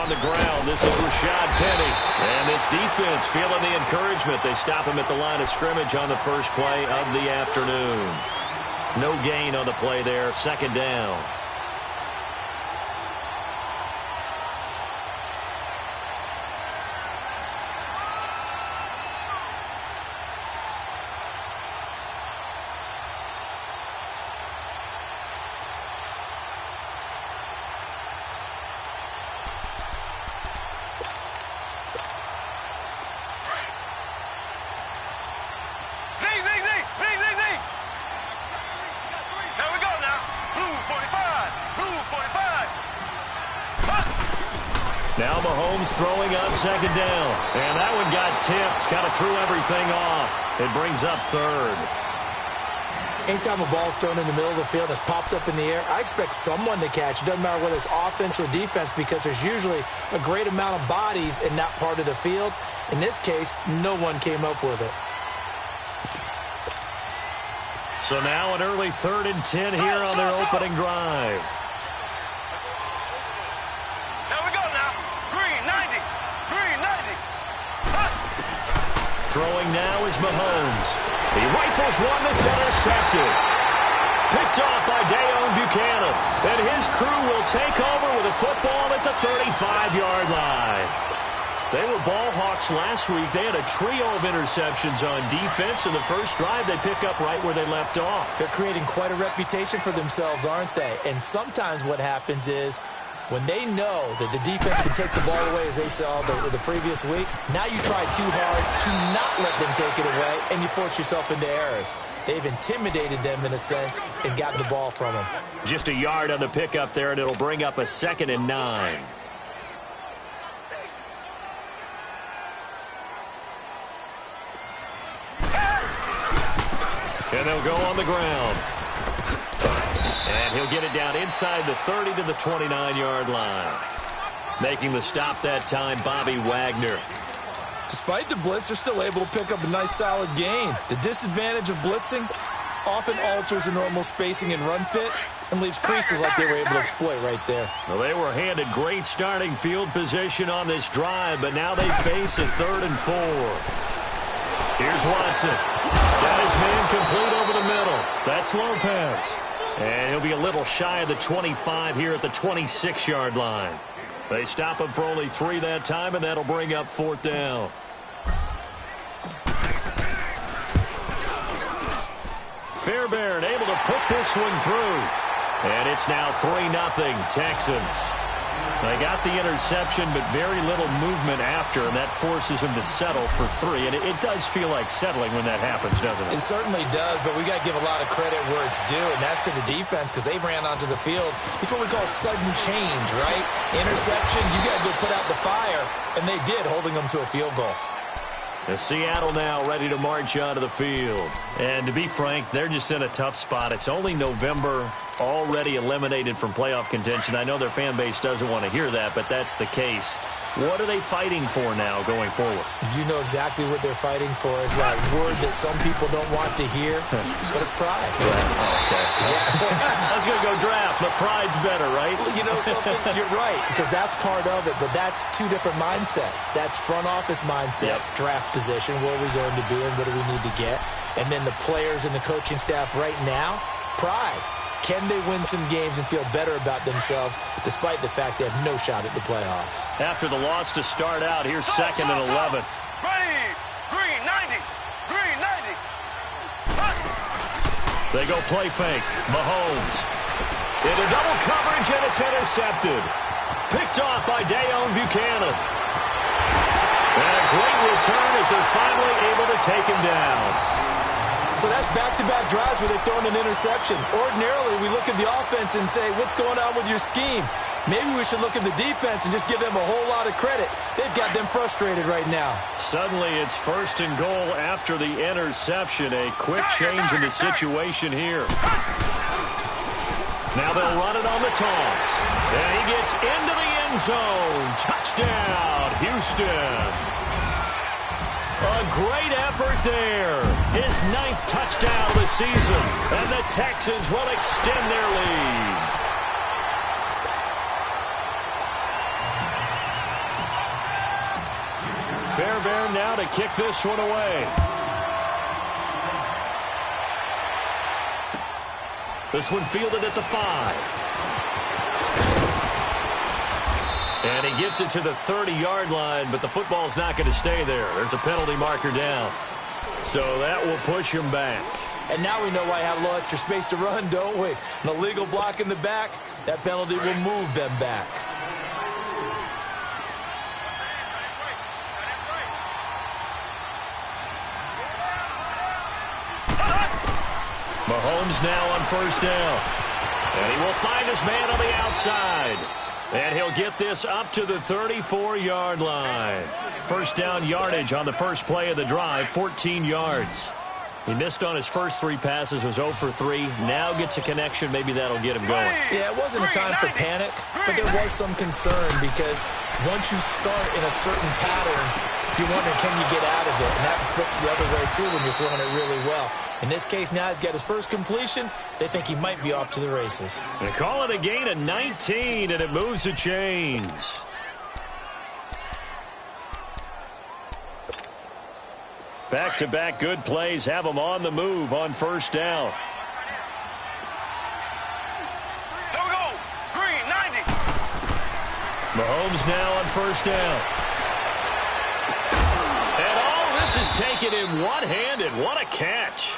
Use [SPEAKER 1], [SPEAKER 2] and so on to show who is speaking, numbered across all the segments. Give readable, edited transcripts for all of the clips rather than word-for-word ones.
[SPEAKER 1] on the ground. This is Rashad Penny. And this defense feeling the encouragement. They stop him at the line of scrimmage on the first play of the afternoon. No gain on the play there. Second down. Now Mahomes throwing on second down. And that one got tipped. Kind of threw everything off. It brings up third.
[SPEAKER 2] Anytime a ball's thrown in the middle of the field that's popped up in the air, I expect someone to catch. It doesn't matter whether it's offense or defense because there's usually a great amount of bodies in that part of the field. In this case, no one came up with it.
[SPEAKER 1] So now an early 3rd and 10 here on their opening drive. Throwing now is Mahomes. He rifles one that's intercepted. Picked off by Dayon Buchanan. And his crew will take over with a football at the 35-yard line. They were ball hawks last week. They had a trio of interceptions on defense. In the first drive, they pick up right where they left off.
[SPEAKER 2] They're creating quite a reputation for themselves, aren't they? And sometimes what happens is when they know that the defense can take the ball away, as they saw the previous week, now you try too hard to not let them take it away, and you force yourself into errors. They've intimidated them in a sense and gotten the ball from them.
[SPEAKER 1] Just a yard on the pickup there, and it'll bring up a 2nd and 9. And they'll go on the ground. And he'll get it down inside the 30 to the 29-yard line. Making the stop that time, Bobby Wagner.
[SPEAKER 3] Despite the blitz, they're still able to pick up a nice, solid gain. The disadvantage of blitzing often alters the normal spacing and run fits and leaves creases like they were able to exploit right there.
[SPEAKER 1] Well, they were handed great starting field position on this drive, but now they face a 3rd and 4. Here's Watson. Got his man complete over the middle. That's Lopez. And he'll be a little shy of the 25 here at the 26-yard line. They stop him for only 3 that time, and that'll bring up 4th down. Fairbairn able to put this one through. And it's now 3-0 Texans. They got the interception, but very little movement after, and that forces him to settle for 3. And it does feel like settling when that happens, doesn't it?
[SPEAKER 2] It certainly does, but we got to give a lot of credit where it's due, and that's to the defense because they ran onto the field. It's what we call sudden change, right? Interception, you got to go put out the fire, and they did, holding them to a field goal.
[SPEAKER 1] The Seattle now ready to march onto the field. And to be frank, they're just in a tough spot. It's only November, already eliminated from playoff contention. I know their fan base doesn't want to hear that, but that's the case. What are they fighting for now going forward?
[SPEAKER 2] You know exactly what they're fighting for. Is that word that some people don't want to hear, but it's pride.
[SPEAKER 1] Okay. I was going to go draft, but pride's better, right?
[SPEAKER 2] You know something? You're right, because that's part of it, but that's 2 different mindsets. That's front office mindset, draft position, where are we going to be and what do we need to get? And then the players and the coaching staff right now, pride. Can they win some games and feel better about themselves despite the fact they have no shot at the playoffs?
[SPEAKER 1] After the loss to start out, here's 2nd and 11.
[SPEAKER 4] Green 90. Green 90.
[SPEAKER 1] They go play fake. Mahomes. Into double coverage, and it's intercepted. Picked off by Dayon Buchanan. And a great return as they're finally able to take him down.
[SPEAKER 2] So that's back-to-back drives where they've thrown an interception. Ordinarily, we look at the offense and say, what's going on with your scheme? Maybe we should look at the defense and just give them a whole lot of credit. They've got them frustrated right now.
[SPEAKER 1] Suddenly, it's 1st and goal after the interception. A quick change in the situation here. Now they'll run it on the toss. And he gets into the end zone. Touchdown, Houston. A great effort there. His 9th touchdown of the season. And the Texans will extend their lead. Fairbairn now to kick this one away. This one fielded at the 5. And he gets it to the 30-yard line, but the football's not going to stay there. There's a penalty marker down. So that will push him back.
[SPEAKER 2] And now we know why I have a little extra space to run, don't we? An illegal block in the back, that penalty will move them back.
[SPEAKER 1] Mahomes now on first down. And he will find his man on the outside. And he'll get this up to the 34-yard line. First down yardage on the first play of the drive, 14 yards. He missed on his first 3 passes, was 0 for 3. Now gets a connection. Maybe that'll get him going.
[SPEAKER 2] Yeah, it wasn't a time for panic, but there was some concern because once you start in a certain pattern, you're wondering, can you get out of it? And that flips the other way, too, when you're throwing it really well. In this case, now he's got his first completion. They think he might be off to the races.
[SPEAKER 1] They call it a gain of 19, and it moves the chains. Back-to-back good plays have him on the move on first down.
[SPEAKER 4] Here we go. Green, 90.
[SPEAKER 1] Mahomes now on first down. And all this is taken in one-handed. What a catch.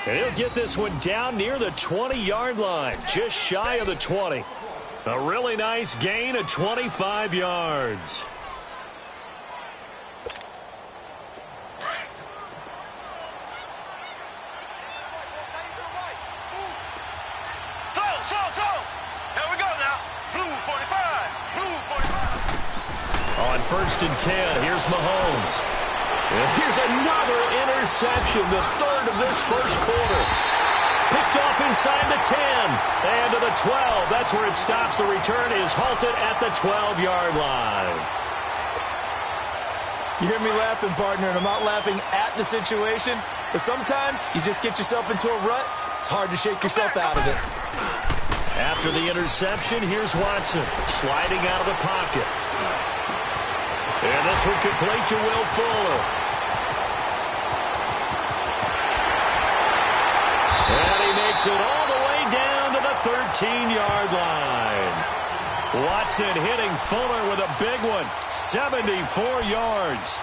[SPEAKER 1] And he'll get this one down near the 20-yard line, just shy of the 20. A really nice gain of 25 yards. First and 10. Here's Mahomes. And here's another interception, the third of this first quarter. Picked off inside the 10 and to the 12. That's where it stops. The return is halted at the 12-yard line.
[SPEAKER 2] You hear me laughing, partner, and I'm not laughing at the situation, but sometimes you just get yourself into a rut. It's hard to shake yourself out of it.
[SPEAKER 1] After the interception, here's Watson sliding out of the pocket. And this one complete to Will Fuller. And he makes it all the way down to the 13-yard line. Watson hitting Fuller with a big one, 74 yards.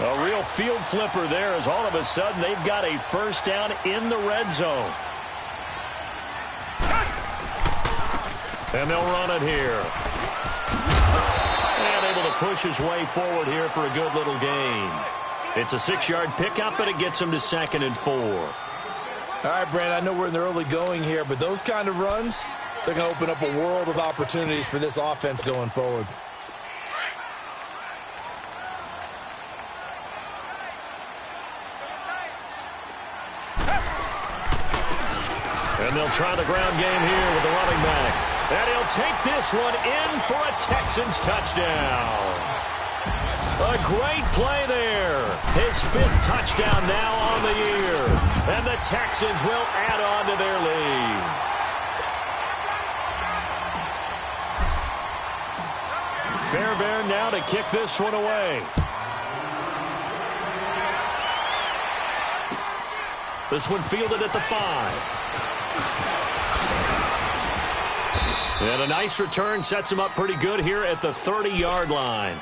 [SPEAKER 1] A real field flipper there as all of a sudden they've got a first down in the red zone. And they'll run it here. And able to push his way forward here for a good little gain. It's a 6-yard pickup, but it gets him to 2nd and 4.
[SPEAKER 2] All right, Brandon, I know we're in the early going here, but those kind of runs, they're going to open up a world of opportunities for this offense going forward.
[SPEAKER 1] And they'll try the ground game here with the running back. And he'll take this one in for a Texans touchdown. A great play there. His 5th touchdown now on the year. And the Texans will add on to their lead. Fairbairn now to kick this one away. This one fielded at the 5. And a nice return sets him up pretty good here at the 30-yard line.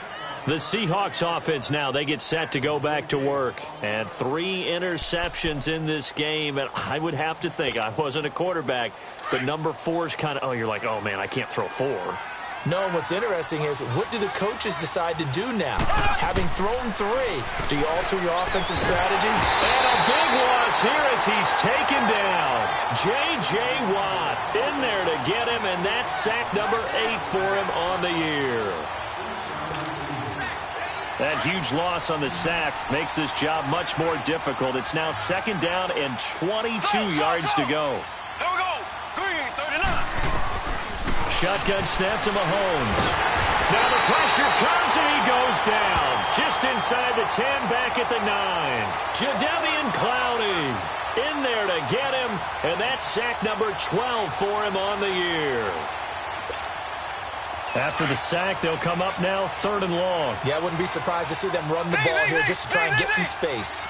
[SPEAKER 1] The Seahawks offense now, they get set to go back to work. And 3 interceptions in this game. And I would have to think, I wasn't a quarterback, but number 4 is kind of, oh, you're like, oh, man, I can't throw 4.
[SPEAKER 2] No, and what's interesting is, what do the coaches decide to do now? Having thrown 3, do you alter your offensive strategy?
[SPEAKER 1] And a big loss here as he's taken down. J.J. Watt in there to get him, and that's sack number 8 for him on the year. That huge loss on the sack makes this job much more difficult. It's now 2nd down and 22 yards to go.
[SPEAKER 4] Here we go. Green, 39.
[SPEAKER 1] Shotgun snap to Mahomes. Now the pressure comes and he goes down. Just inside the 10, back at the 9. Jadeveon Clowney in there to get him, and that's sack number 12 for him on the year. After the sack, they'll come up now 3rd and long.
[SPEAKER 2] Yeah, I wouldn't be surprised to see them run the ball here just to try and get some space.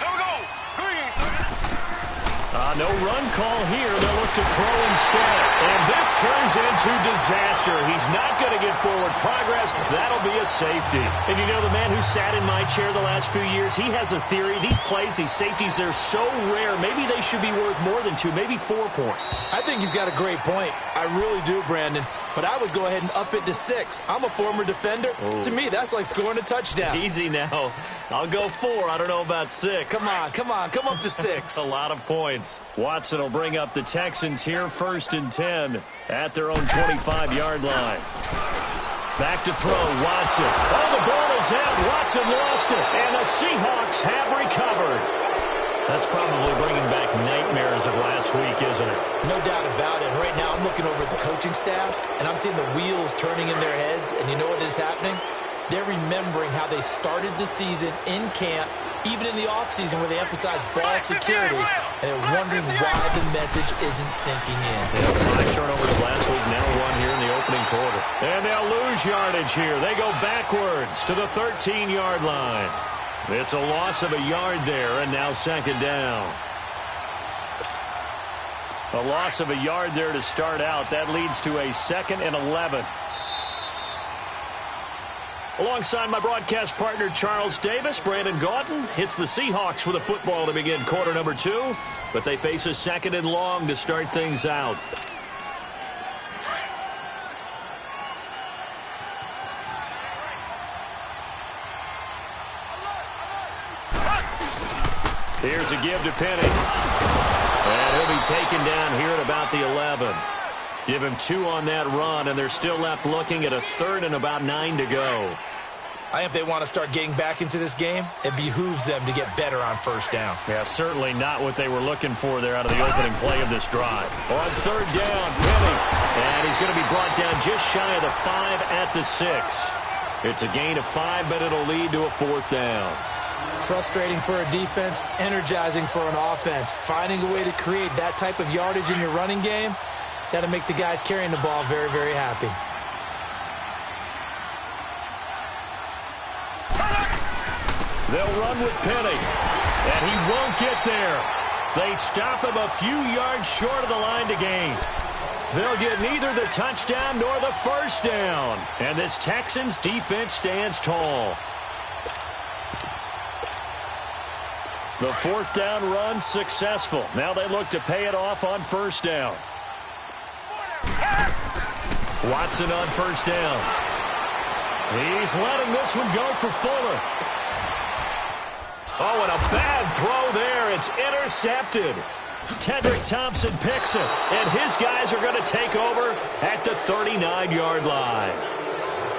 [SPEAKER 4] Here we go. Green, 30.
[SPEAKER 1] No run call here. They'll look to throw instead. And this turns into disaster. He's not going to get forward progress. That'll be a safety. And you know, the man who sat in my chair the last few years, he has a theory. These plays, these safeties, they're so rare. Maybe they should be worth more than 2, maybe 4 points.
[SPEAKER 2] I think he's got a great point. I really do, Brandon. But I would go ahead and up it to 6. I'm a former defender. Oh. To me, that's like scoring a touchdown.
[SPEAKER 1] Easy now. I'll go 4. I don't know about 6.
[SPEAKER 2] Come on. Come up to 6.
[SPEAKER 1] A lot of points. Watson will bring up the Texans here 1st and 10 at their own 25-yard line. Back to throw, Watson. Oh, the ball is out. Watson lost it. And the Seahawks have recovered. That's probably bringing back nightmares of last week, isn't it?
[SPEAKER 2] No doubt about it. Right now I'm looking over at the coaching staff, and I'm seeing the wheels turning in their heads, and you know what is happening? They're remembering how they started the season in camp, even in the offseason where they emphasized ball security, and they're wondering why the message isn't sinking in.
[SPEAKER 1] Yeah, 5 turnovers last week, now 1 here in the opening quarter. And they'll lose yardage here. They go backwards to the 13-yard line. It's a loss of a yard there, and now 2nd down. A loss of a yard there to start out. That leads to a 2nd and 11. Alongside my broadcast partner, Charles Davis, Brandon Gaudin hits the Seahawks with a football to begin quarter number 2, but they face a 2nd and long to start things out. Here's a give to Penny. And he'll be taken down here at about the 11. Give him 2 on that run, and they're still left looking at a 3rd and about 9 to go.
[SPEAKER 2] I think if they want to start getting back into this game, it behooves them to get better on 1st down.
[SPEAKER 1] Yeah, certainly not what they were looking for there out of the opening play of this drive. On 3rd down, Penny. And he's going to be brought down just shy of the 5 at the 6. It's a gain of 5, but it'll lead to a 4th down.
[SPEAKER 2] Frustrating for a defense, energizing for an offense. Finding a way to create that type of yardage in your running game, that'll make the guys carrying the ball very, very happy.
[SPEAKER 1] They'll run with Penny, and he won't get there. They stop him a few yards short of the line to gain. They'll get neither the touchdown nor the 1st down, and this Texans defense stands tall. The 4th down run successful. Now they look to pay it off on 1st down. Watson on 1st down. He's letting this one go for Fuller. Oh, and a bad throw there. It's intercepted. Tedrick Thompson picks it, and his guys are going to take over at the 39-yard line.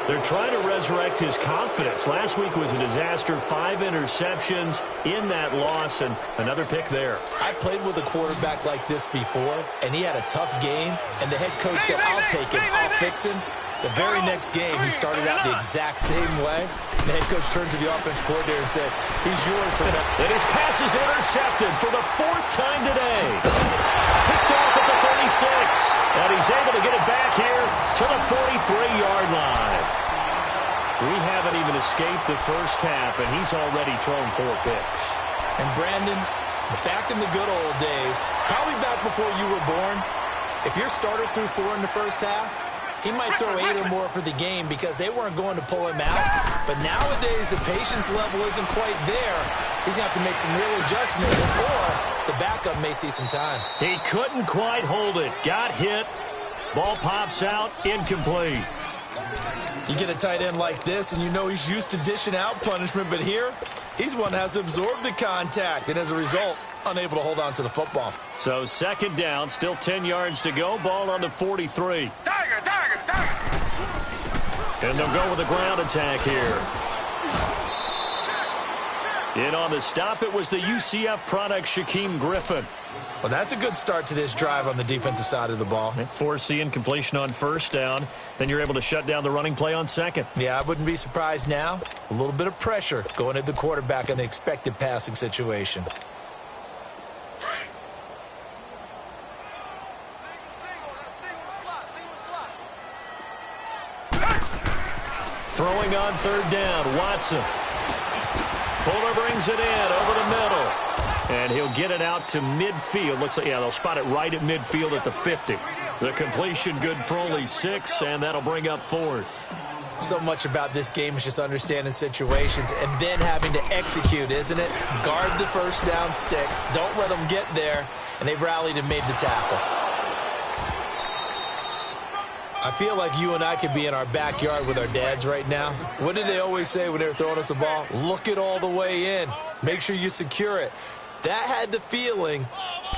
[SPEAKER 1] They're trying to resurrect his confidence. Last week was a disaster. 5 interceptions in that loss, and another pick there.
[SPEAKER 2] I played with a quarterback like this before, and he had a tough game, and the head coach said, I'll take him, I'll fix him. The very next game, he started out the exact same way. The head coach turned to the offense coordinator and said, he's yours for that.
[SPEAKER 1] And his pass is intercepted for the 4th time today. Picked off at the 36. And he's able to get it back here to the 43-yard line. We haven't even escaped the first half, and he's already thrown 4 picks.
[SPEAKER 2] And Brandon, back in the good old days, probably back before you were born, if your starter threw 4 in the first half, he might throw 8 or more for the game because they weren't going to pull him out. But nowadays, the patience level isn't quite there. He's going to have to make some real adjustments, or the backup may see some time.
[SPEAKER 1] He couldn't quite hold it. Got hit. Ball pops out. Incomplete.
[SPEAKER 3] You get a tight end like this, and you know he's used to dishing out punishment, but here, he's the one that has to absorb the contact, and as a result, unable to hold on to the football.
[SPEAKER 1] So 2nd down, still 10 yards to go. Ball on the 43. And they'll go with a ground attack here. In on the stop, it was the UCF product, Shaquem Griffin.
[SPEAKER 3] Well, that's a good start to this drive on the defensive side of the ball.
[SPEAKER 1] Forcing completion on 1st down. Then you're able to shut down the running play on 2nd.
[SPEAKER 2] Yeah, I wouldn't be surprised now. A little bit of pressure going at the quarterback in the expected passing situation.
[SPEAKER 1] going on third down. Watson. Fuller brings it in over the middle. And he'll get it out to midfield. Looks like, yeah, they'll spot it right at midfield at the 50. The completion good for only 6, and that'll bring up 4th.
[SPEAKER 2] So much about this game is just understanding situations and then having to execute, isn't it? Guard the first down sticks. Don't let them get there. And they rallied and made the tackle. I feel like you and I could be in our backyard with our dads right now. What did they always say when they were throwing us the ball? Look it all the way in. Make sure you secure it. That had the feeling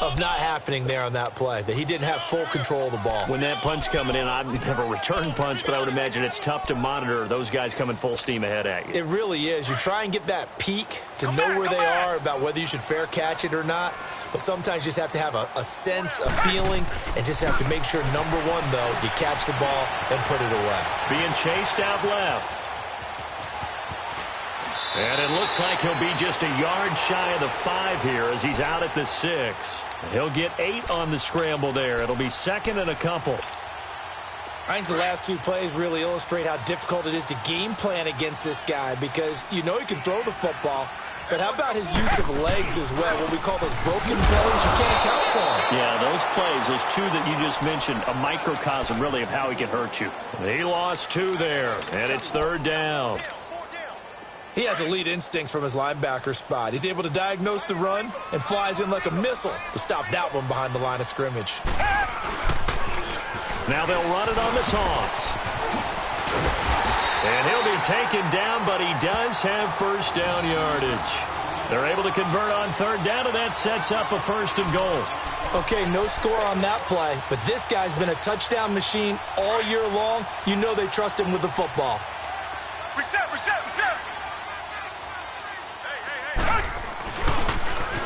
[SPEAKER 2] of not happening there on that play, that he didn't have full control of the ball.
[SPEAKER 1] When that punch coming in, I'd never return punch, but I would imagine it's tough to monitor those guys coming full steam ahead at you.
[SPEAKER 2] It really is. You try and get that peek to know where they are, about whether you should fair catch it or not. But sometimes you just have to have a sense, a feeling, and just have to make sure, number one, though, you catch the ball and put it away.
[SPEAKER 1] Being chased out left. And it looks like he'll be just a yard shy of the 5 here as he's out at the 6. He'll get 8 on the scramble there. It'll be 2nd and a couple.
[SPEAKER 2] I think the last 2 plays really illustrate how difficult it is to game plan against this guy, because you know he can throw the football, but how about his use of legs as well? What we call those broken plays, you can't account for them.
[SPEAKER 1] Yeah, those plays, those 2 that you just mentioned, a microcosm really of how he can hurt you. He lost 2 there, and it's 3rd down.
[SPEAKER 2] He has elite instincts from his linebacker spot. He's able to diagnose the run and flies in like a missile to stop that one behind the line of scrimmage.
[SPEAKER 1] Now they'll run it on the toss. And he'll be taken down, but he does have first down yardage. They're able to convert on 3rd down, and that sets up a 1st and goal.
[SPEAKER 2] Okay, no score on that play, but this guy's been a touchdown machine all year long. You know they trust him with the football.
[SPEAKER 4] Reset.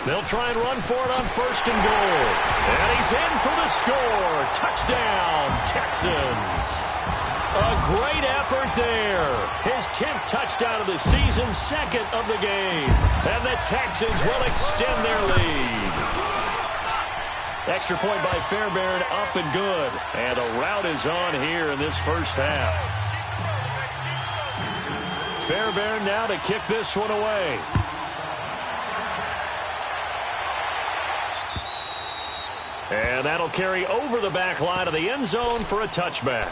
[SPEAKER 1] They'll try and run for it on 1st and goal. And he's in for the score. Touchdown, Texans. A great effort there. His 10th touchdown of the season, 2nd of the game. And the Texans will extend their lead. Extra point by Fairbairn, up and good. And a rout is on here in this first half. Fairbairn now to kick this one away. And that'll carry over the back line of the end zone for a touchback.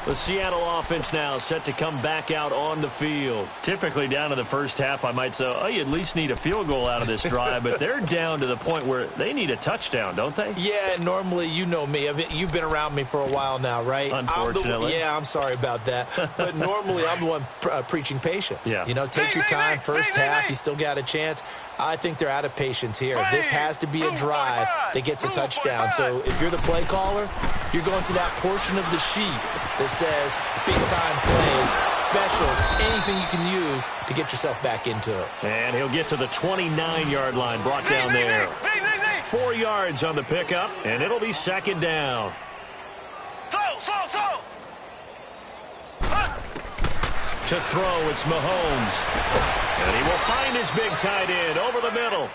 [SPEAKER 1] The Seattle offense now set to come back out on the field. Typically down to the first half, I might say, oh, you at least need a field goal out of this drive, but they're down to the point where they need a touchdown, don't they?
[SPEAKER 2] Yeah, normally, you know me. You've been around me for a while now, right?
[SPEAKER 1] Unfortunately.
[SPEAKER 2] I'm sorry about that. But normally, I'm the one preaching patience.
[SPEAKER 1] Yeah.
[SPEAKER 2] You know, take your time. First half, you still got a chance. I think they're out of patience here. This has to be a drive that gets a touchdown. So if you're the play caller, you're going to that portion of the sheet that says big-time plays, specials, anything you can use to get yourself back into it. And
[SPEAKER 1] he'll get to the 29-yard line, brought down there. 4 yards on the pickup, and it'll be 2nd down. To throw, it's Mahomes. And he will find his big tight end over the middle.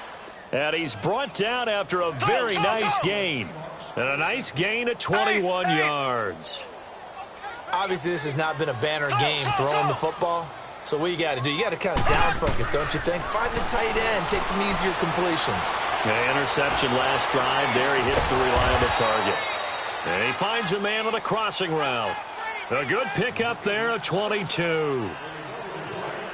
[SPEAKER 1] And he's brought down after a very nice gain. And a nice gain at 21 yards.
[SPEAKER 2] Obviously, this has not been a banner game throwing the football. So what you got to do, you got to kind of down focus, don't you think? Find the tight end, take some easier completions.
[SPEAKER 1] The interception last drive there. He hits the reliable target. And he finds a man on a crossing route. A good pickup there at 22.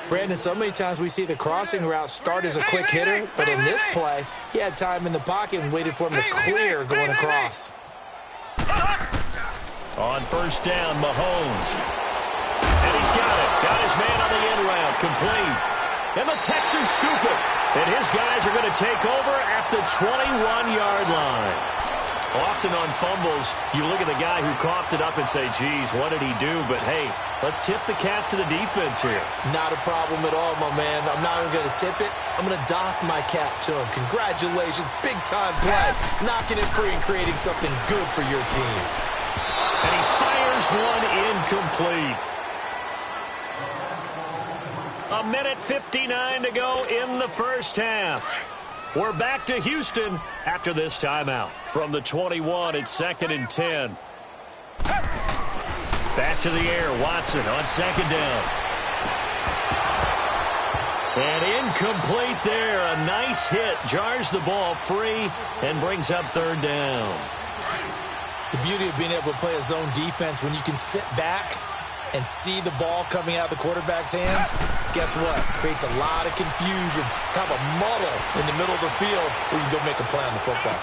[SPEAKER 2] Brandon, so many times we see the crossing route start as a quick hitter, but in this play, he had time in the pocket and waited for him to clear going across.
[SPEAKER 1] On 1st down, Mahomes. And he's got it. Got his man on the end route, complete. And the Texans scoop it. And his guys are going to take over at the 21-yard line. Often on fumbles, you look at the guy who coughed it up and say, geez, what did he do? But, hey, let's tip the cap to the defense here.
[SPEAKER 2] Not a problem at all, my man. I'm not even going to tip it. I'm going to doff my cap to him. Congratulations. Big-time play. Knocking it free and creating something good for your team.
[SPEAKER 1] And he fires one incomplete. 1:59 to go in the first half. We're back to Houston after this timeout. From the 21, it's 2nd and 10. Back to the air, Watson on 2nd down. And incomplete there. A nice hit. Jars the ball free and brings up third down.
[SPEAKER 2] The beauty of being able to play a zone defense when you can sit back and see the ball coming out of the quarterback's hands, guess what? Creates a lot of confusion, kind of a muddle in the middle of the field where you can go make a play on the football.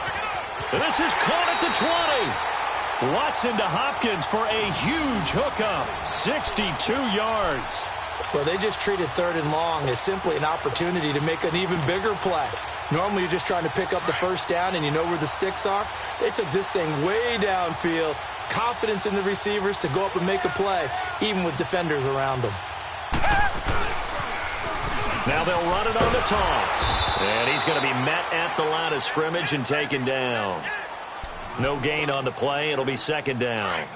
[SPEAKER 1] And this is caught at the 20. Watson to Hopkins for a huge hookup, 62 yards.
[SPEAKER 2] Well, they just treated third and long as simply an opportunity to make an even bigger play. Normally, you're just trying to pick up the first down and you know where the sticks are. They took this thing way downfield. Confidence in the receivers to go up and make a play, even with defenders around them.
[SPEAKER 1] Now they'll run it on the toss. And he's going to be met at the line of scrimmage and taken down. No gain on the play. It'll be second down.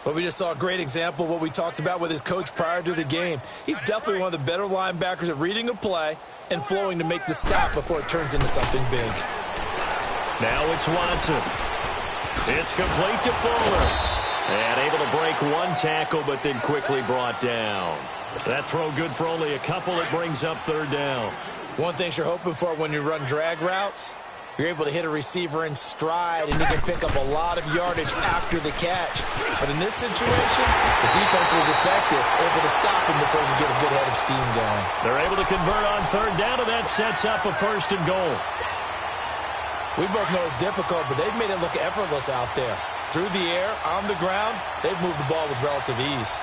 [SPEAKER 2] Well, we just saw a great example of what we talked about with his coach prior to the game. He's definitely one of the better linebackers at reading a play and flowing to make the stop before it turns into something big.
[SPEAKER 1] Now it's Watson. It's complete to Fuller. And able to break one tackle, but then quickly brought down. That throw good for only a couple. It brings up third down.
[SPEAKER 2] One thing you're hoping for when you run drag routes, you're able to hit a receiver in stride, and he can pick up a lot of yardage after the catch. But in this situation, the defense was effective, able to stop him before he could get a good head of steam going.
[SPEAKER 1] They're able to convert on third down, and that sets up a first and goal.
[SPEAKER 2] We both know it's difficult, but they've made it look effortless out there. Through the air, on the ground, they've moved the ball with relative ease.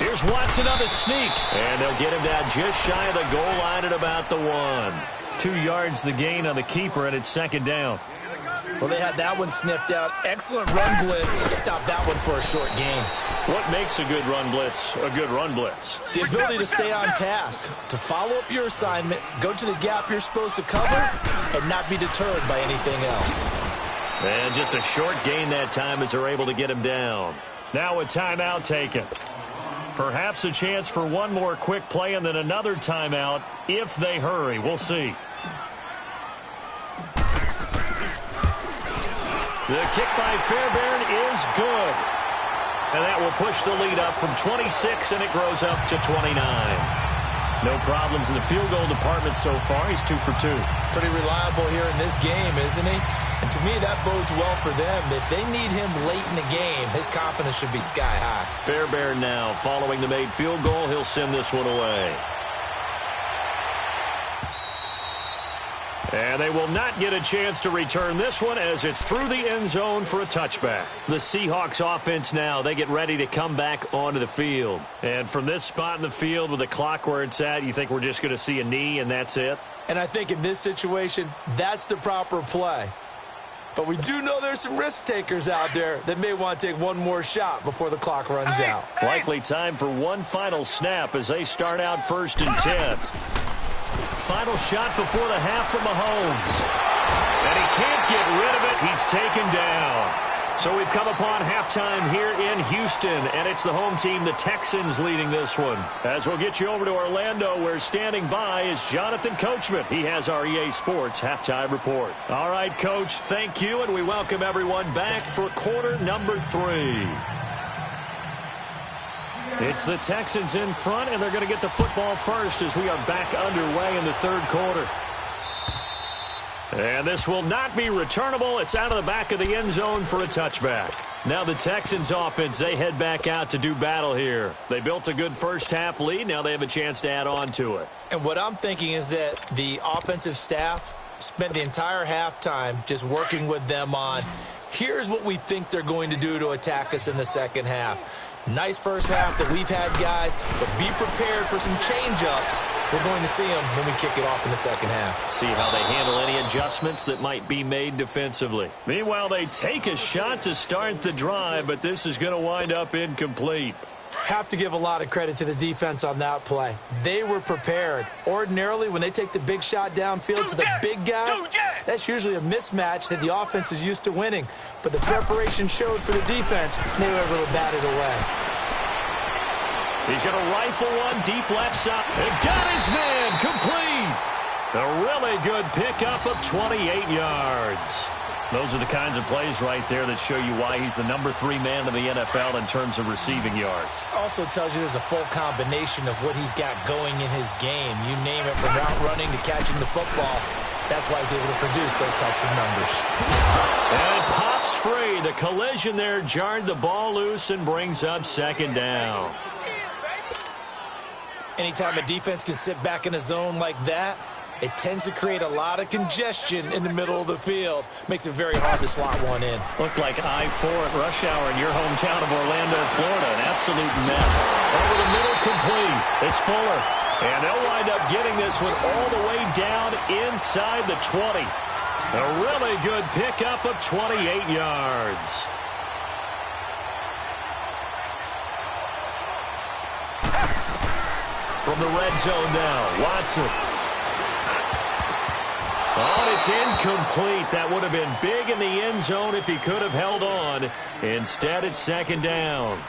[SPEAKER 1] Here's Watson on the sneak, and they'll get him down just shy of the goal line at about the 1. 2 yards the gain on the keeper, and it's second down.
[SPEAKER 2] Well, they had that one sniffed out. Excellent run blitz. Stopped that one for a short gain.
[SPEAKER 1] What makes a good run blitz a good run blitz?
[SPEAKER 2] The ability to stay on task, to follow up your assignment, go to the gap you're supposed to cover, and not be deterred by anything else.
[SPEAKER 1] And just a short gain that time as they're able to get him down. Now a timeout taken. Perhaps a chance for one more quick play and then another timeout if they hurry. We'll see. The kick by Fairbairn is good. And that will push the lead up from 26, and it grows up to 29. No problems in the field goal department so far. He's 2 for 2.
[SPEAKER 2] Pretty reliable here in this game, isn't he? And to me, that bodes well for them. If they need him late in the game, his confidence should be sky high.
[SPEAKER 1] Fairbairn now, following the made field goal, he'll send this one away. And they will not get a chance to return this one as it's through the end zone for a touchback. The Seahawks offense now, they get ready to come back onto the field. And from this spot in the field with the clock where it's at, you think we're just going to see a knee and that's it?
[SPEAKER 2] And I think in this situation, that's the proper play. But we do know there's some risk takers out there that may want to take one more shot before the clock runs out.
[SPEAKER 1] Likely time for one final snap as they start out 1st and 10. Final shot before the half from Mahomes. And he can't get rid of it. He's taken down. So we've come upon halftime here in Houston, and it's the home team, the Texans, leading this one. As we'll get you over to Orlando, where standing by is Jonathan Coachman. He has our EA Sports halftime report. All right, Coach, thank you, and we welcome everyone back for quarter number 3. It's the Texans in front, and they're going to get the football first as we are back underway in the third quarter. And this will not be returnable. It's out of the back of the end zone for a touchback. Now the Texans offense, they head back out to do battle here. They built a good first half lead. Now they have a chance to add on to it.
[SPEAKER 2] And what I'm thinking is that the offensive staff spent the entire halftime just working with them on, here's what we think they're going to do to attack us in the second half. Nice first half that we've had, guys, but be prepared for some change-ups. We're going to see them when we kick it off in the second half.
[SPEAKER 1] See how they handle any adjustments that might be made defensively. Meanwhile, they take a shot to start the drive, but this is going to wind up incomplete.
[SPEAKER 2] Have to give a lot of credit to the defense on that play. They were prepared. Ordinarily, when they take the big shot downfield to the big guy, that's usually a mismatch that the offense is used to winning. But the preparation showed for the defense, and they were able to bat it away.
[SPEAKER 1] He's going to rifle one deep left side. And got his man complete. A really good pickup of 28 yards. Those are the kinds of plays right there that show you why he's the number 3 man in the NFL in terms of receiving yards.
[SPEAKER 2] Also tells you there's a full combination of what he's got going in his game. You name it, from route running to catching the football. That's why he's able to produce those types of numbers.
[SPEAKER 1] And it pops free. The collision there jarred the ball loose and brings up second down.
[SPEAKER 2] Anytime a defense can sit back in a zone like that, it tends to create a lot of congestion in the middle of the field. Makes it very hard to slot one in.
[SPEAKER 1] Looked like I-4 at rush hour in your hometown of Orlando, Florida. An absolute mess. Over the middle, complete. It's Fuller. And they'll wind up getting this one all the way down inside the 20. A really good pickup of 28 yards. From the red zone now, Watson. Oh, it's incomplete. That would have been big in the end zone if he could have held on. Instead, it's second down.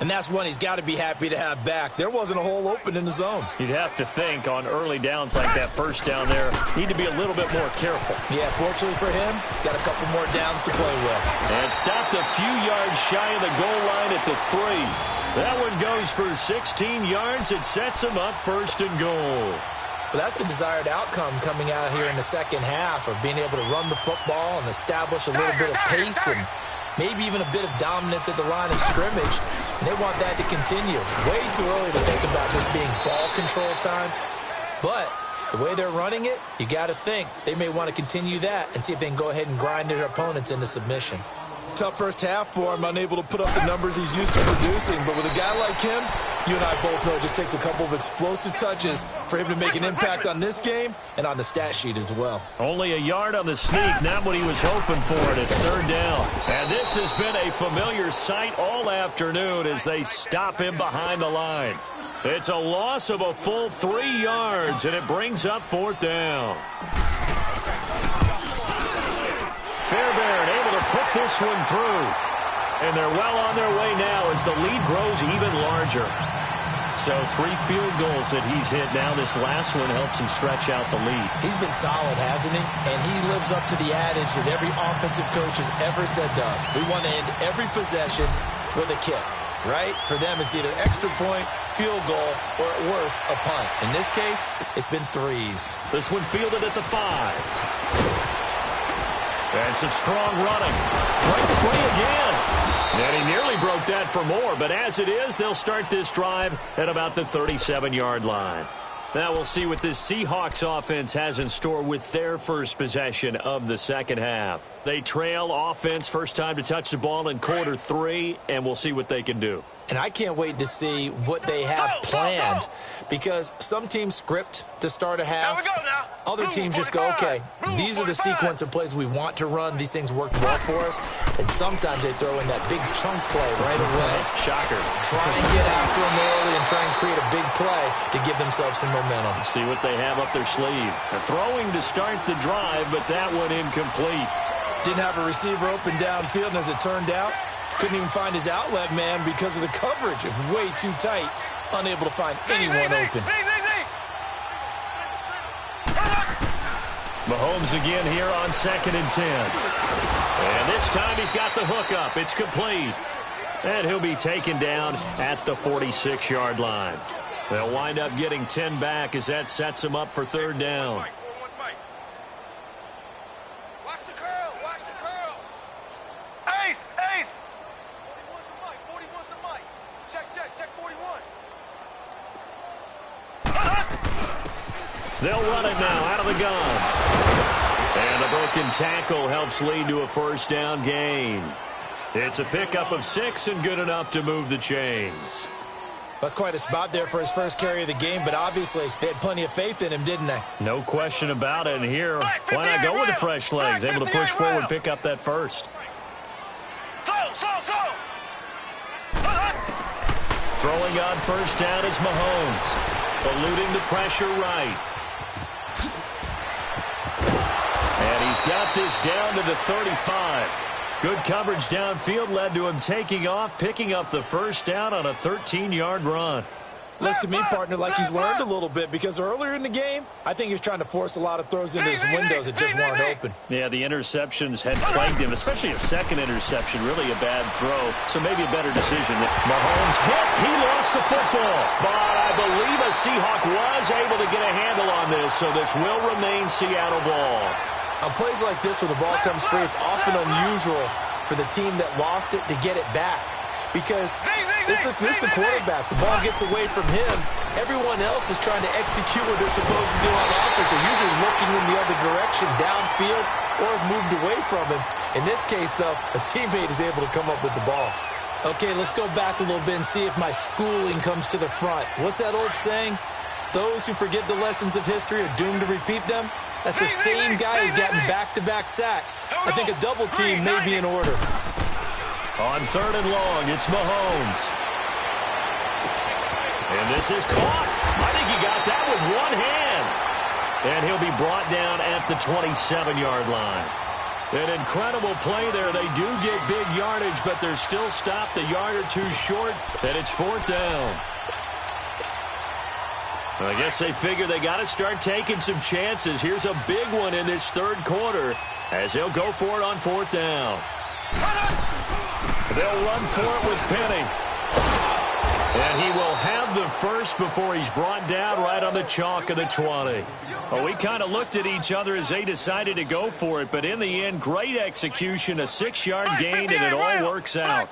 [SPEAKER 2] And that's one he's got to be happy to have back. There wasn't a hole open in the zone.
[SPEAKER 1] You'd have to think on early downs like that first down there, need to be a little bit more careful.
[SPEAKER 2] Yeah, fortunately for him, got a couple more downs to play with.
[SPEAKER 1] And stopped a few yards shy of the goal line at the 3. That one goes for 16 yards. It sets him up first and goal.
[SPEAKER 2] But that's the desired outcome coming out here in the second half, of being able to run the football and establish a little bit of pace and maybe even a bit of dominance at the line of scrimmage. And they want that to continue. Way too early to think about this being ball control time. But the way they're running it, you got to think they may want to continue that and see if they can go ahead and grind their opponents into submission.
[SPEAKER 3] Tough first half for him, unable to put up the numbers he's used to producing. But with a guy like him, you and I both know it just takes a couple of explosive touches for him to make an impact on this game and on the stat sheet as well.
[SPEAKER 1] Only a yard on the sneak, not what he was hoping for, and it's third down. And this has been a familiar sight all afternoon as they stop him behind the line. It's a loss of a full 3 yards, and it brings up fourth down. Fairbairn able to put this one through. And they're well on their way now as the lead grows even larger. So 3 field goals that he's hit now. This last one helps him stretch out the lead.
[SPEAKER 2] He's been solid, hasn't he? And he lives up to the adage that every offensive coach has ever said to us. We want to end every possession with a kick, right? For them, it's either extra point, field goal, or at worst, a punt. In this case, it's been 3s.
[SPEAKER 1] This one fielded at the 5. And some strong running. Breaks free again. And he nearly broke that for more. But as it is, they'll start this drive at about the 37-yard line. Now we'll see what this Seahawks offense has in store with their first possession of the second half. They trail offense, first time to touch the ball in quarter 3, and we'll see what they can do.
[SPEAKER 2] And I can't wait to see what they have planned, because some teams script to start a half. Other teams just go, okay, these are the sequence of plays we want to run. These things work well for us. And sometimes they throw in that big chunk play right away.
[SPEAKER 1] Shocker.
[SPEAKER 2] Try and get after them early and try and create a big play to give themselves some momentum.
[SPEAKER 1] See what they have up their sleeve. They're throwing to start the drive, but that one incomplete.
[SPEAKER 3] Didn't have a receiver open downfield, and as it turned out, couldn't even find his outlet man because of the coverage. It was way too tight, unable to find anyone open.
[SPEAKER 1] Mahomes again here on 2nd and 10. And this time he's got the hook up. It's complete. And he'll be taken down at the 46-yard line. They'll wind up getting 10 back as that sets him up for third down.
[SPEAKER 4] Watch the curl. Watch the curls. Ace. 41's the mic. Check 41.
[SPEAKER 1] They'll run it now out of the gun. And the broken tackle helps lead to a first down gain. It's a pickup of 6 and good enough to move the chains.
[SPEAKER 2] That's quite a spot there for his first carry of the game, but obviously they had plenty of faith in him, didn't they?
[SPEAKER 1] No question about it. And here, why not go with the fresh legs? Able to push forward, pick up that first. Throwing on first down is Mahomes. Eluding the pressure right. And he's got this down to the 35. Good coverage downfield led to him taking off, picking up the first down on a 13-yard run.
[SPEAKER 3] Looks to me, partner, like he's learned a little bit, because earlier in the game, I think he was trying to force a lot of throws into his windows that just weren't open.
[SPEAKER 1] Yeah, the interceptions had plagued him, especially a second interception, really a bad throw, so maybe a better decision. Mahomes hit, he lost the football, but I believe a Seahawk was able to get a handle on this, so this will remain Seattle ball.
[SPEAKER 2] On plays like this where the ball comes free, it's often unusual for the team that lost it to get it back. Because this is the quarterback. The ball gets away from him. Everyone else is trying to execute what they're supposed to do on offense. They're usually looking in the other direction, downfield, or have moved away from him. In this case, though, a teammate is able to come up with the ball. Okay, let's go back a little bit and see if my schooling comes to the front. What's that old saying? Those who forget the lessons of history are doomed to repeat them. That's the same guy who's gotten back-to-back sacks. I think a double team may be in order.
[SPEAKER 1] On 3rd and long, it's Mahomes. And this is caught. I think he got that with one hand. And he'll be brought down at the 27-yard line. An incredible play there. They do get big yardage, but they're still stopped a yard or two short, and it's 4th down. I guess they figure they got to start taking some chances. Here's a big one in this 3rd quarter as he'll go for it on 4th down. They'll run for it with Penny. And he will have the first before he's brought down right on the chalk of the 20. Well, we kind of looked at each other as they decided to go for it, but in the end, great execution, a 6-yard gain, and it all works out.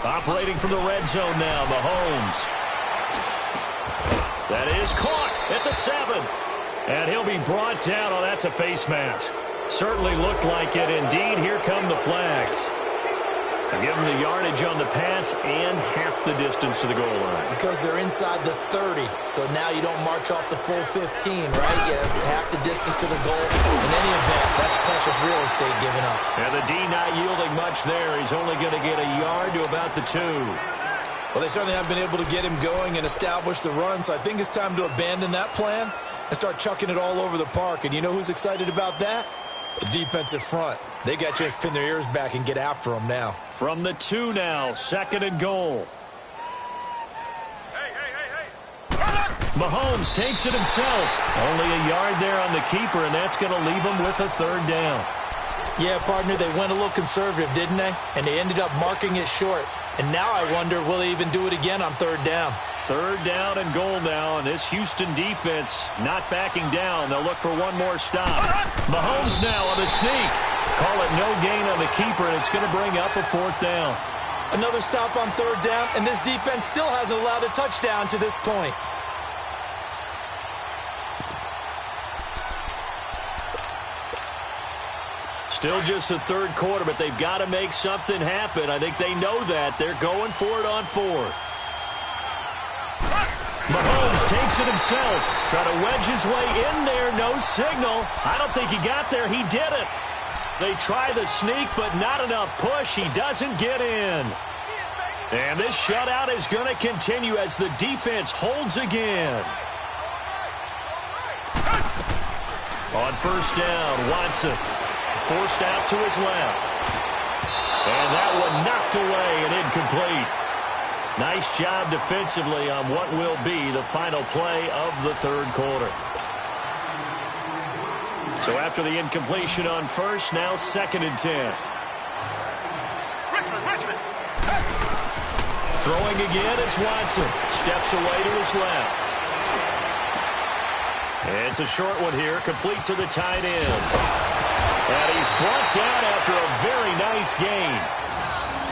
[SPEAKER 1] Operating from the red zone now, Mahomes. That is caught at the 7. And he'll be brought down. Oh, that's a face mask. Certainly looked like it. Indeed, here come the flags. To give them the yardage on the pass and half the distance to the goal line.
[SPEAKER 2] Because they're inside the 30, so now you don't march off the full 15, right? You have half the distance to the goal. In any event, that's precious real estate given up.
[SPEAKER 1] And the D not yielding much there. He's only going to get a yard to about the 2.
[SPEAKER 3] Well, they certainly haven't been able to get him going and establish the run, so I think it's time to abandon that plan and start chucking it all over the park. And you know who's excited about that? The defensive front. They got to just pin their ears back and get after them now.
[SPEAKER 1] From the 2 now, 2nd and goal. Mahomes takes it himself. Only a yard there on the keeper, and that's going to leave him with a 3rd down.
[SPEAKER 2] Yeah, partner, they went a little conservative, didn't they? And they ended up marking it short. And now I wonder, will they even do it again on 3rd down?
[SPEAKER 1] 3rd down and goal now, and this Houston defense not backing down. They'll look for one more stop. Mahomes now on the sneak. Call it no gain on the keeper, and it's going to bring up a 4th down.
[SPEAKER 2] Another stop on 3rd down, and this defense still hasn't allowed a touchdown to this point.
[SPEAKER 1] Still just the 3rd quarter, but they've got to make something happen. I think they know that. They're going for it on 4th. Mahomes takes it himself. Try to wedge his way in there. No signal. I don't think he got there. He did it. They try the sneak, but not enough push. He doesn't get in. And this shutout is going to continue as the defense holds again. On 1st down, Watson forced out to his left. And that one knocked away and incomplete. Nice job defensively on what will be the final play of the 3rd quarter. So after the incompletion on 1st, now 2nd and 10.
[SPEAKER 4] Richmond.
[SPEAKER 1] Throwing again is Watson. Steps away to his left. And it's a short one here, complete to the tight end. And he's brought down after a very nice gain.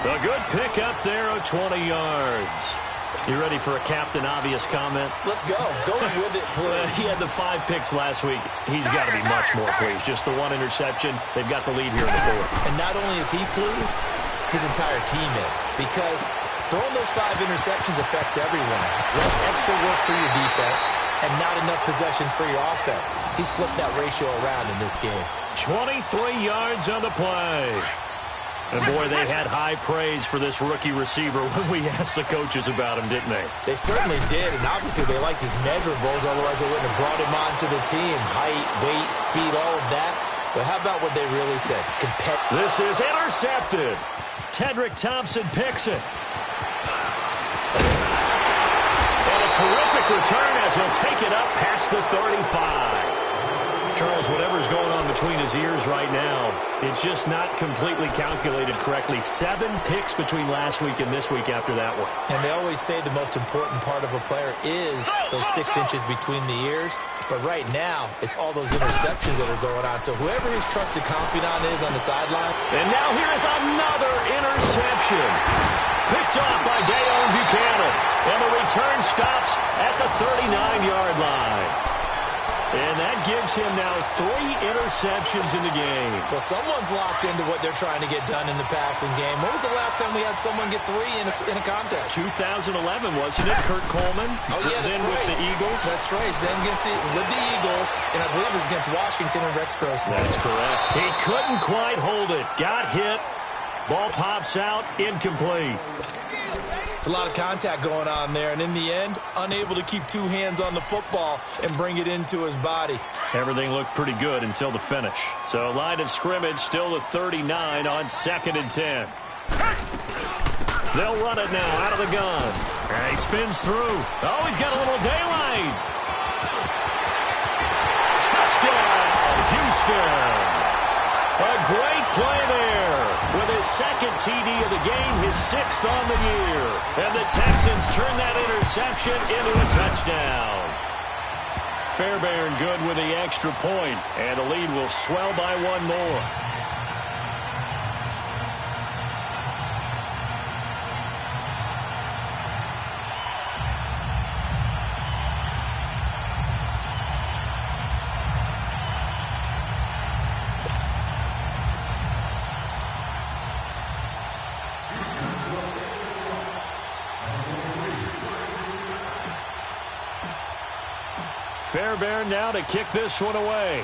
[SPEAKER 1] A good pickup there of 20 yards. You ready for a Captain Obvious comment?
[SPEAKER 2] Let's go. Go with it, please.
[SPEAKER 1] He had the 5 picks last week. He's got to be much more pleased. Just the 1 interception. They've got the lead here in the 4th.
[SPEAKER 2] And not only is he pleased, his entire team is. Because throwing those 5 interceptions affects everyone. Less extra work for your defense and not enough possessions for your offense. He's flipped that ratio around in this game.
[SPEAKER 1] 23 yards on the play. And, boy, they had high praise for this rookie receiver when we asked the coaches about him, didn't they?
[SPEAKER 2] They certainly did, and obviously they liked his measurables, otherwise they wouldn't have brought him onto the team. Height, weight, speed, all of that. But how about what they really said?
[SPEAKER 1] This is intercepted. Tedrick Thompson picks it. And a terrific return as he'll take it up past the 35. Charles, whatever's going on between his ears right now, it's just not completely calculated correctly. 7 picks between last week and this week after that one.
[SPEAKER 2] And they always say the most important part of a player is those 6 inches between the ears. But right now, it's all those interceptions that are going on. So whoever his trusted confidant is on the sideline.
[SPEAKER 1] And now here is another interception. Picked off by Dayon Buchanan. And the return stops at the 39-yard line. And that gives him now 3 interceptions in the game.
[SPEAKER 2] Well, someone's locked into what they're trying to get done in the passing game. When was the last time we had someone get 3 in a contest?
[SPEAKER 1] 2011, wasn't it? Kurt Coleman.
[SPEAKER 2] Oh, yeah, that's
[SPEAKER 1] then
[SPEAKER 2] right.
[SPEAKER 1] with the Eagles.
[SPEAKER 2] That's right. Then with the Eagles, and I believe it was against Washington and Rex Grossman.
[SPEAKER 1] That's correct. He couldn't quite hold it. Got hit. Ball pops out. Incomplete.
[SPEAKER 3] It's a lot of contact going on there, and in the end, unable to keep 2 hands on the football and bring it into his body.
[SPEAKER 1] Everything looked pretty good until the finish. So line of scrimmage still the 39 on 2nd and 10. They'll run it now out of the gun. And he spins through. Oh, he's got a little daylight. Touchdown, Houston. A great play there. With his 2nd TD of the game, his 6th on the year. And the Texans turn that interception into a touchdown. Fairbairn good with the extra point, and the lead will swell by 1 more. Fairbairn now to kick this one away.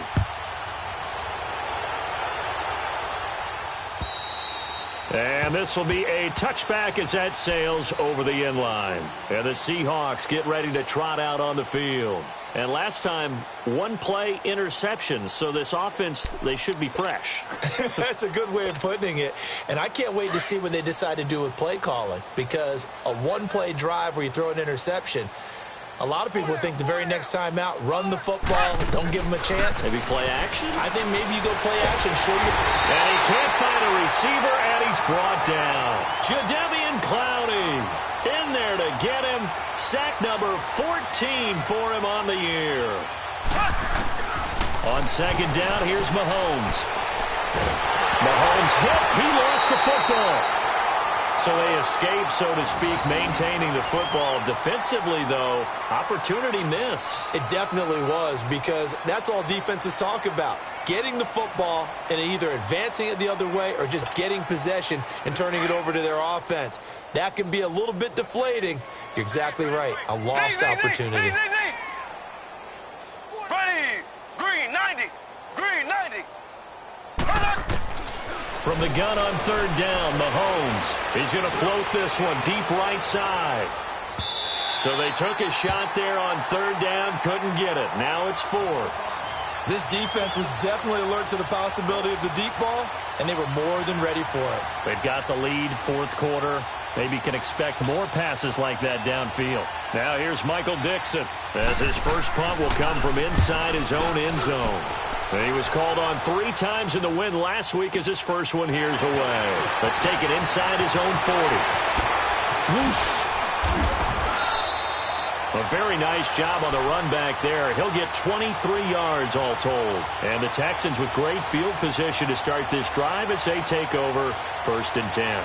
[SPEAKER 1] And this will be a touchback as that sails over the end line. And the Seahawks get ready to trot out on the field. And last time, 1-play interceptions. So this offense, they should be fresh.
[SPEAKER 2] That's a good way of putting it. And I can't wait to see what they decide to do with play calling. Because a 1-play drive where you throw an interception, a lot of people think the very next time out, run the football, don't give them a chance.
[SPEAKER 1] Maybe play action?
[SPEAKER 2] I think maybe you go play action, show you.
[SPEAKER 1] And he can't find a receiver, and he's brought down. Jadeveon Clowney in there to get him. Sack number 14 for him on the year. On 2nd down, here's Mahomes. Mahomes hit. He lost the football. So they escape, so to speak, maintaining the football. Defensively, though, opportunity miss.
[SPEAKER 2] It definitely was, because that's all defenses talk about. Getting the football and either advancing it the other way or just getting possession and turning it over to their offense. That can be a little bit deflating. You're exactly right. A lost opportunity.
[SPEAKER 4] Ready. Green 90. Green 90.
[SPEAKER 1] From the gun on 3rd down, Mahomes. He's going to float this one deep right side. So they took a shot there on 3rd down, couldn't get it. Now it's 4th.
[SPEAKER 3] This defense was definitely alert to the possibility of the deep ball, and they were more than ready for it.
[SPEAKER 1] They've got the lead, 4th quarter. Maybe can expect more passes like that downfield. Now here's Michael Dixon, as his first punt will come from inside his own end zone. And he was called on 3 times in the win last week as his first one here's away. Let's take it inside his own 40. Whoosh. A very nice job on the run back there. He'll get 23 yards all told. And the Texans with great field position to start this drive as they take over 1st and 10.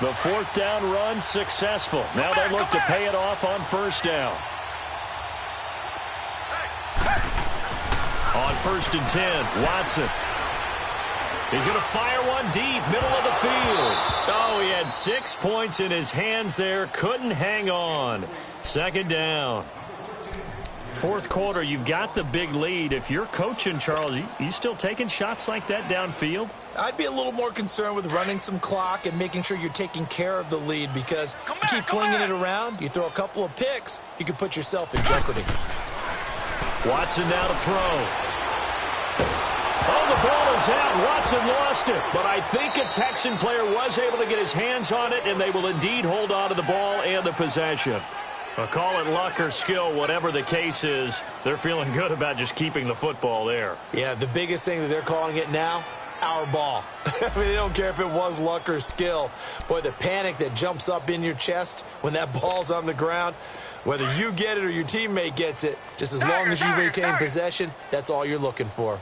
[SPEAKER 1] The 4th down run successful. Now they look to pay it off on 1st down. On 1st and 10, Watson. He's going to fire one deep, middle of the field. Oh, he had 6 points in his hands there. Couldn't hang on. 2nd down. Fourth quarter, you've got the big lead. If you're coaching, Charles, you still taking shots like that downfield?
[SPEAKER 2] I'd be a little more concerned with running some clock and making sure you're taking care of the lead, because you keep flinging it around, you throw a couple of picks, you could put yourself in jeopardy.
[SPEAKER 1] Watson now to throw. Oh, the ball is out. Watson lost it. But I think a Texan player was able to get his hands on it, and they will indeed hold on to the ball and the possession. I'll call it luck or skill, whatever the case is. They're feeling good about just keeping the football there.
[SPEAKER 2] Yeah, the biggest thing that they're calling it now, our ball. I mean, they don't care if it was luck or skill. Boy, the panic that jumps up in your chest when that ball's on the ground, whether you get it or your teammate gets it, just as long as you retain possession, that's all you're looking for.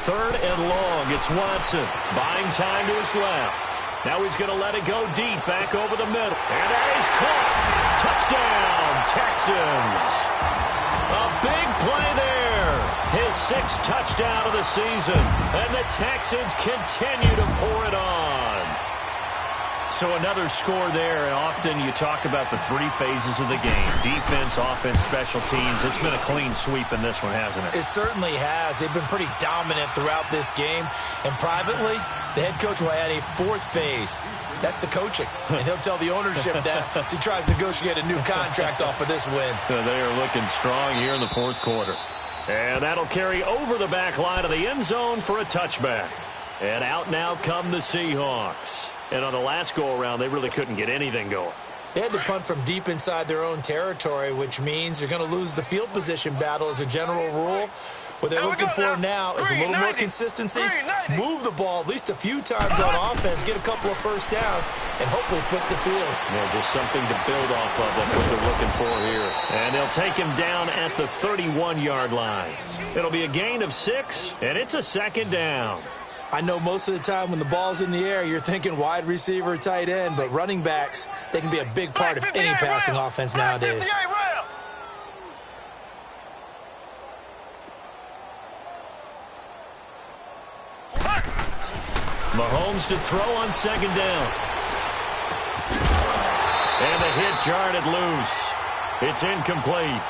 [SPEAKER 1] Third and long. It's Watson. Buying time to his left. Now he's going to let it go deep, back over the middle. And that is caught. Touchdown, Texans. A big play there. His sixth touchdown of the season. And the Texans continue to pour it on. So another score there, and often you talk about the three phases of the game. Defense, offense, special teams. It's been a clean sweep in this one, hasn't it?
[SPEAKER 2] It certainly has. They've been pretty dominant throughout this game. And privately, the head coach will add a fourth phase. That's the coaching. And he'll tell the ownership that as he tries to negotiate a new contract off of this win.
[SPEAKER 1] They are looking strong here in the fourth quarter. And that'll carry over the back line of the end zone for a touchback. And out now come the Seahawks. And on the last go-around, they really couldn't get anything going.
[SPEAKER 2] They had to punt from deep inside their own territory, which means you're going to lose the field position battle as a general rule. What they're looking for now is a little more consistency, move the ball at least a few times on offense, get a couple of first downs, and hopefully flip the field.
[SPEAKER 1] Yeah, just something to build off of. That's what they're looking for here. And they'll take him down at the 31-yard line. It'll be a gain of 6, and it's a second down.
[SPEAKER 2] I know most of the time when the ball's in the air, you're thinking wide receiver, tight end, but running backs, they can be a big part of any passing offense nowadays.
[SPEAKER 1] Mahomes to throw on second down. And the hit jarred it loose. It's incomplete.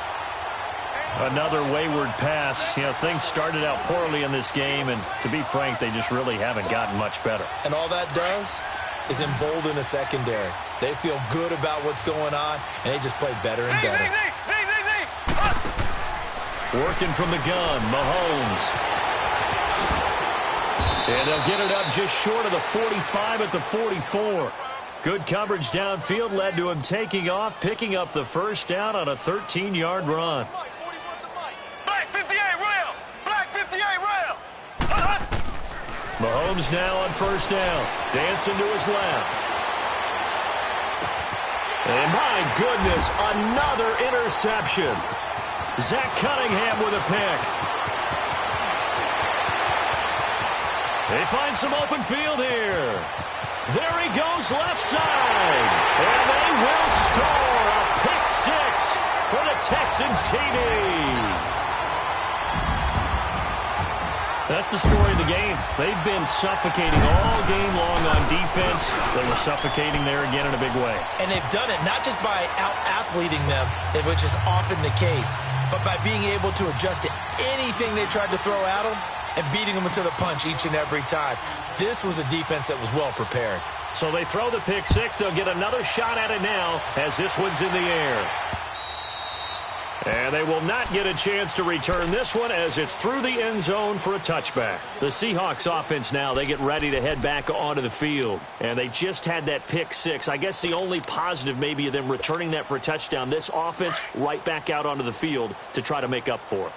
[SPEAKER 1] Another wayward pass. You know, things started out poorly in this game, and to be frank, they just really haven't gotten much better.
[SPEAKER 2] And all that does is embolden a secondary. They feel good about what's going on, and they just play better and better.
[SPEAKER 1] Working from the gun, Mahomes. And they'll get it up just short of the 45 at the 44. Good coverage downfield led to him taking off, picking up the first down on a 13-yard run. Mahomes now on first down. Dancing to his left. And my goodness, another interception. Zach Cunningham with a pick. They find some open field here. There he goes left side. And they will score a pick six for the Texans TD. That's the story of the game. They've been suffocating all game long on defense. They were suffocating there again in a big way.
[SPEAKER 2] And they've done it not just by out-athleting them, which is often the case, but by being able to adjust to anything they tried to throw at them and beating them into the punch each and every time. This was a defense that was well prepared.
[SPEAKER 1] So they throw the pick six. They'll get another shot at it now as this one's in the air. And they will not get a chance to return this one as it's through the end zone for a touchback. The Seahawks offense now, they get ready to head back onto the field. And they just had that pick six. I guess the only positive maybe of them returning that for a touchdown. This offense right back out onto the field to try to make up for it.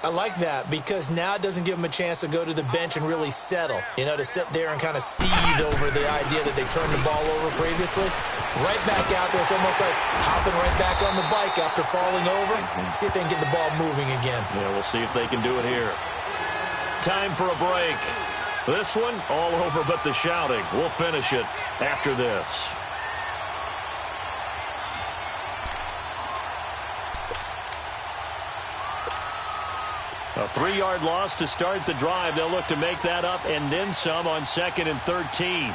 [SPEAKER 2] I like that because now it doesn't give them a chance to go to the bench and really settle. You know, to sit there and kind of seethe over the idea that they turned the ball over previously. Right back out there. It's almost like hopping right back on the bike after falling over. See if they can get the ball moving again.
[SPEAKER 1] Yeah, we'll see if they can do it here. Time for a break. This one, all over but the shouting. We'll finish it after this. A 3-yard loss to start the drive. They'll look to make that up and then some on 2nd and 13.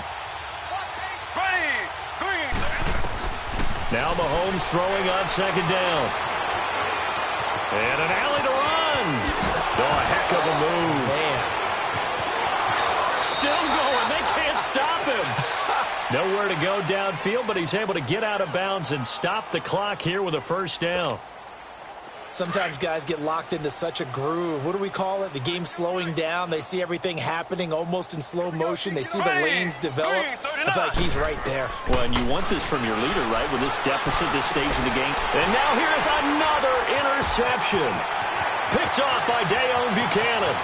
[SPEAKER 1] Now Mahomes throwing on second down. And an alley to run. Oh, a heck of a move.
[SPEAKER 2] Man.
[SPEAKER 1] Still going. They can't stop him. Nowhere to go downfield, but he's able to get out of bounds and stop the clock here with a first down.
[SPEAKER 2] Sometimes guys get locked into such a groove. What do we call it? The game's slowing down. They see everything happening almost in slow motion. They see the lanes develop. I feel like he's right there.
[SPEAKER 1] Well, and you want this from your leader, right, with this deficit, this stage of the game. And now here's another interception. Picked off by Dayon Buchanan.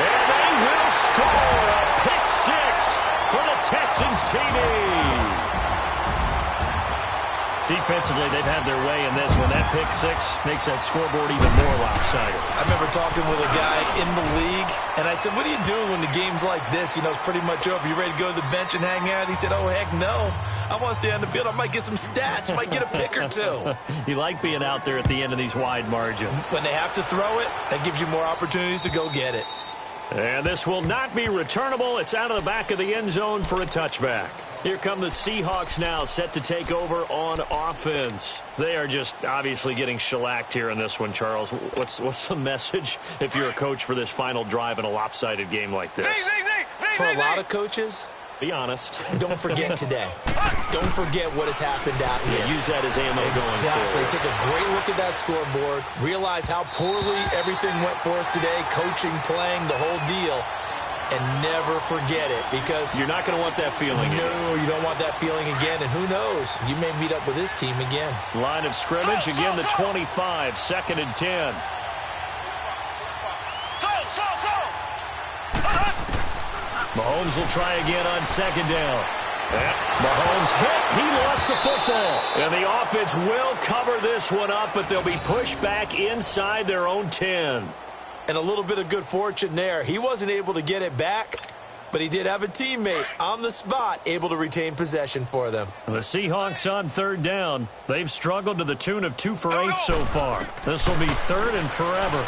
[SPEAKER 1] And they will score a pick six for the Texans TD. Defensively, they've had their way in this one. That pick six makes that scoreboard even more lopsided.
[SPEAKER 2] I remember talking with a guy in the league, and I said, what do you do when the game's like this? You know, it's pretty much over. You ready to go to the bench and hang out? He said, oh, heck no. I want to stay on the field. I might get some stats. I might get a pick or two.
[SPEAKER 1] You like being out there at the end of these wide margins.
[SPEAKER 2] When they have to throw it, that gives you more opportunities to go get it.
[SPEAKER 1] And this will not be returnable. It's out of the back of the end zone for a touchback. Here come the Seahawks now, set to take over on offense. They are just obviously getting shellacked here in this one, Charles. What's the message if you're a coach for this final drive in a lopsided game like this?
[SPEAKER 2] For a lot of coaches,
[SPEAKER 1] be honest.
[SPEAKER 2] Don't forget today. Don't forget what has happened out here.
[SPEAKER 1] Yeah, use that as ammo going forward.
[SPEAKER 2] Exactly. Take a great look at that scoreboard. Realize how poorly everything went for us today, coaching, playing, the whole deal. And never forget it, because
[SPEAKER 1] you're not going to want that feeling again.
[SPEAKER 2] No, you don't want that feeling again. And who knows? You may meet up with this team again.
[SPEAKER 1] Line of scrimmage, again the 25, second and 10. Mahomes will try again on second down. Mahomes hit. He lost the football. And the offense will cover this one up, but they'll be pushed back inside their own 10.
[SPEAKER 2] And a little bit of good fortune there. He wasn't able to get it back, but he did have a teammate on the spot able to retain possession for them.
[SPEAKER 1] The Seahawks on third down. They've struggled to the tune of 2 for 8 so far. This will be third and forever.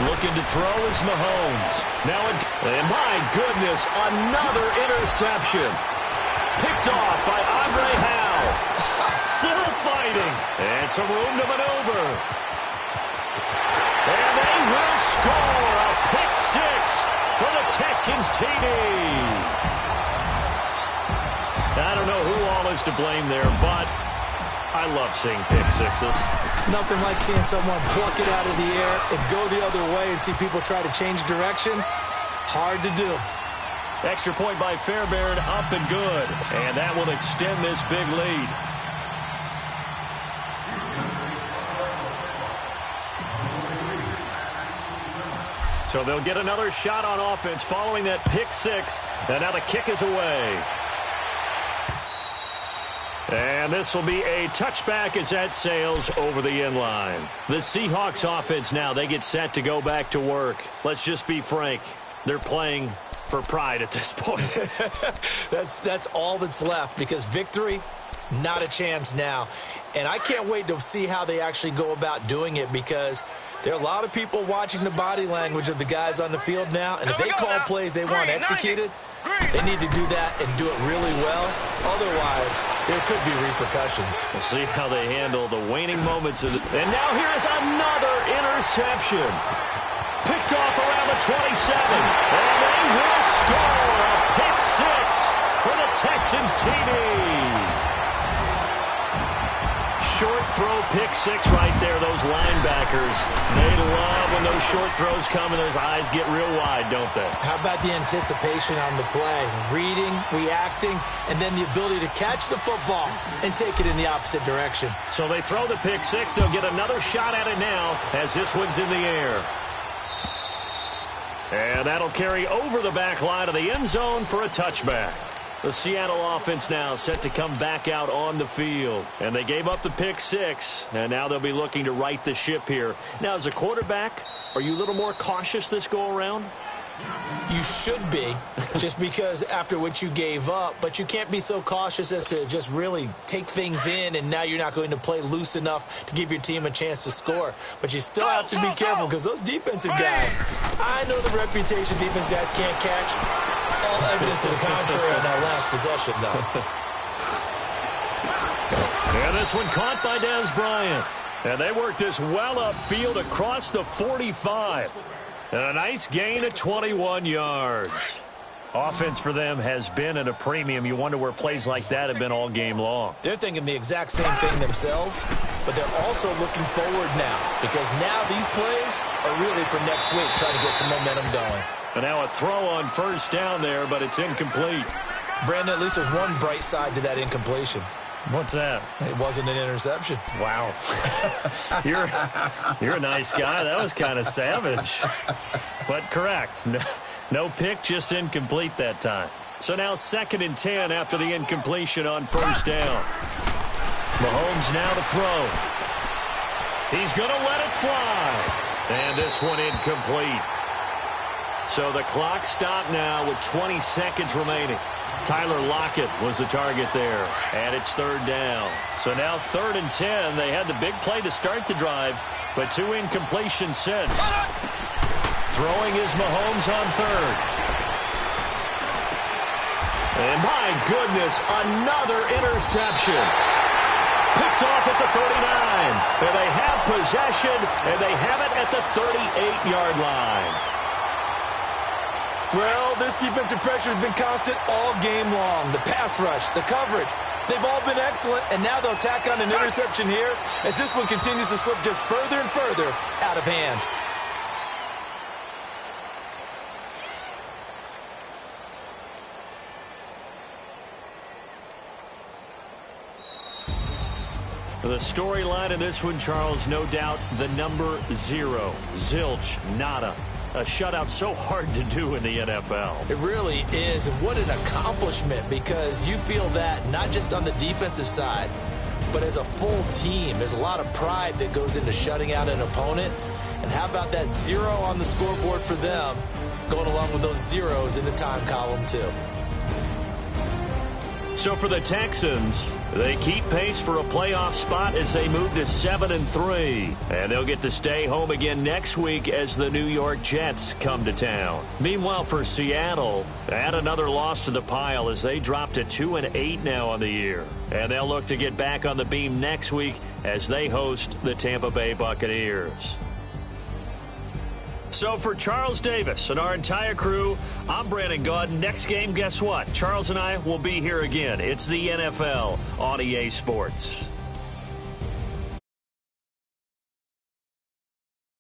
[SPEAKER 1] Looking to throw is Mahomes. Now, and my goodness, another interception. Picked off by Andre Howe. Still fighting. And some room to maneuver. And they will score a pick six for the Texans TD. I don't know who all is to blame there, but I love seeing pick sixes.
[SPEAKER 2] Nothing like seeing someone pluck it out of the air and go the other way and see people try to change directions. Hard to do.
[SPEAKER 1] Extra point by Fairbairn, up and good. And that will extend this big lead. So they'll get another shot on offense following that pick six. And now the kick is away. And this will be a touchback as that sails over the end line. The Seahawks offense now, they get set to go back to work. Let's just be frank. They're playing for pride at this point.
[SPEAKER 2] That's all that's left, because victory, not a chance now. And I can't wait to see how they actually go about doing it, because there are a lot of people watching the body language of the guys on the field now, and if they call plays they want executed, they need to do that and do it really well. Otherwise, there could be repercussions.
[SPEAKER 1] We'll see how they handle the waning moments of it. And now here is another interception. Picked off around the 27. And they will score a pick six for the Texans TD. Short throw pick six right there. Those linebackers, they love when those short throws come and those eyes get real wide, don't they?
[SPEAKER 2] How about the anticipation on the play? Reading, reacting, and then the ability to catch the football and take it in the opposite direction.
[SPEAKER 1] So they throw the pick six. They'll get another shot at it now as this one's in the air. And that'll carry over the back line of the end zone for a touchback. The Seattle offense now set to come back out on the field. And they gave up the pick six, and now they'll be looking to right the ship here. Now, as a quarterback, are you a little more cautious this go-around?
[SPEAKER 2] You should be, just because after what you gave up. But you can't be so cautious as to just really take things in, and now you're not going to play loose enough to give your team a chance to score. But you still have to be careful, because those defensive guys, I know the reputation defense guys can't catch. All evidence to the contrary on that last possession, though.
[SPEAKER 1] And this one caught by Des Bryant. And they work this well upfield across the 45. And a nice gain of 21 yards. Offense for them has been at a premium. You wonder where plays like that have been all game long.
[SPEAKER 2] They're thinking the exact same thing themselves, but they're also looking forward now because now these plays are really for next week, trying to get some momentum going.
[SPEAKER 1] And now a throw on first down there, but it's incomplete.
[SPEAKER 2] Brandon, at least there's one bright side to that incompletion.
[SPEAKER 1] What's that?
[SPEAKER 2] It wasn't an interception.
[SPEAKER 1] Wow. You're a nice guy. That was kind of savage. But correct. No pick, just incomplete that time. So now 2nd and 10 after the incompletion on first down. Mahomes now to throw. He's going to let it fly. And this one incomplete. So the clock stopped now with 20 seconds remaining. Tyler Lockett was the target there, and it's 3rd down. So now 3rd and 10. They had the big play to start the drive, but 2 incompletions since. Throwing is Mahomes on 3rd. And my goodness, another interception. Picked off at the 39. And they have possession, and they have it at the 38-yard line.
[SPEAKER 2] Well, this defensive pressure has been constant all game long. The pass rush, the coverage, they've all been excellent, and now they'll tack on an interception here as this one continues to slip just further and further out of hand.
[SPEAKER 1] The storyline in this one, Charles, no doubt the number 0. Zilch, nada. A shutout so hard to do in the NFL.
[SPEAKER 2] It really is, and what an accomplishment, because you feel that not just on the defensive side, but as a full team. There's a lot of pride that goes into shutting out an opponent. And how about that 0 on the scoreboard for them, going along with those zeros in the time column, too.
[SPEAKER 1] So for the Texans, they keep pace for a playoff spot as they move to 7-3. And they'll get to stay home again next week as the New York Jets come to town. Meanwhile, for Seattle, add another loss to the pile as they drop to 2-8 now on the year. And they'll look to get back on the beam next week as they host the Tampa Bay Buccaneers. So for Charles Davis and our entire crew, I'm Brandon Gaud. Next game, guess what? Charles and I will be here again. It's the NFL on EA Sports.